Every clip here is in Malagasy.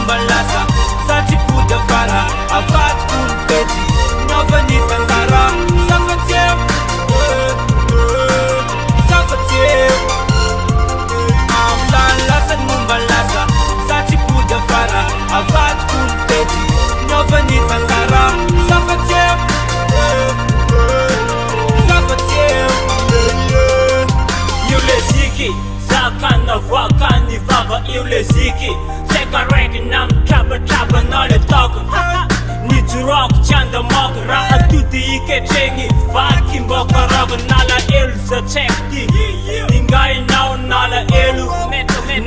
momba lasa sati puda fara avat kumpeti nyovani tandara safatem amlan lasa momba lasa sati puda fara avat kumpeti nyovani tandara safatem eu le ziki zakana vakani vava eu le ziki teka rank nam traba na le talk ni rock chanda mok ra atuti ike chengi vaki mboka raga nala elu za chekti ningai nao nala elu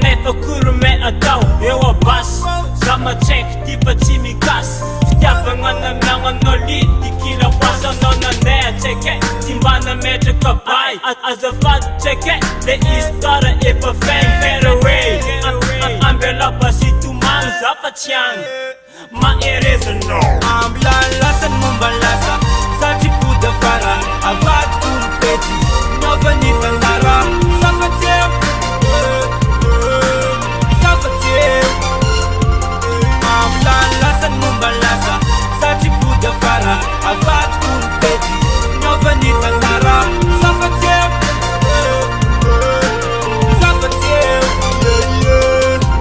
neto kuru me atau ewa bas sama chekti pa chimi gas Tiapa ngana nanga no liti kila wasa no na ne cheke timbana metre kabai as a fat cheke the is gotta if a fang better way ambela pasitu manza pachang ma ereza no amblan lasan mumbalasa sati puda fara avat kumpeti novani tandara safatem amblan lasan mumbalasa sati puda fara avat kumpeti novani tandara safatem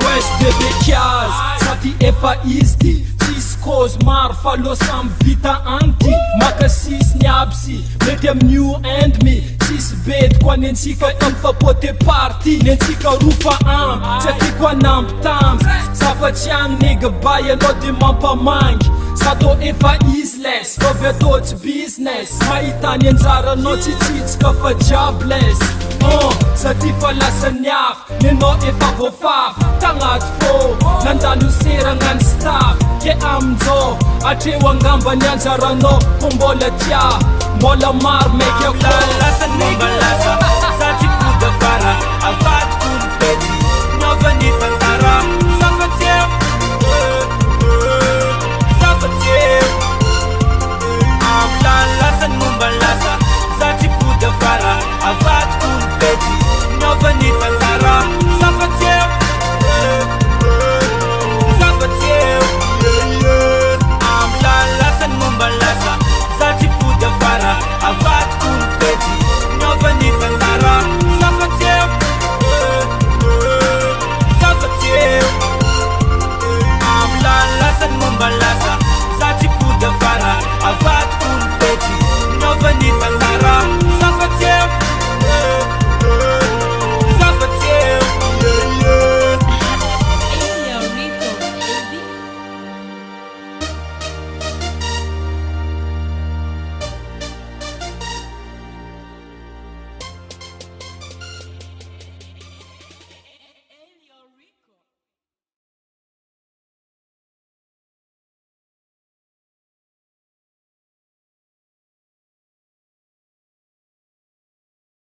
West bebe kiaz sati efa isti Cis mar falo sam vita anti Maka sis nyabsi mety new and me Cis bed kwa nensika kamfapote party Nensika rufa Tsaki kwa namp tams Safatyang nigga baya no di mampamangy Sato efa isless Roveto it's business Mahitany anjara no tsitsitsika fa jobless Sati fa lasa niaf Neno efa vofaf Tagnaty fô Nandalo serangan staff Ke amjo Atreo angamba ny anjaranao Ko mbola tia Mbola maro meky ako Lasa nigga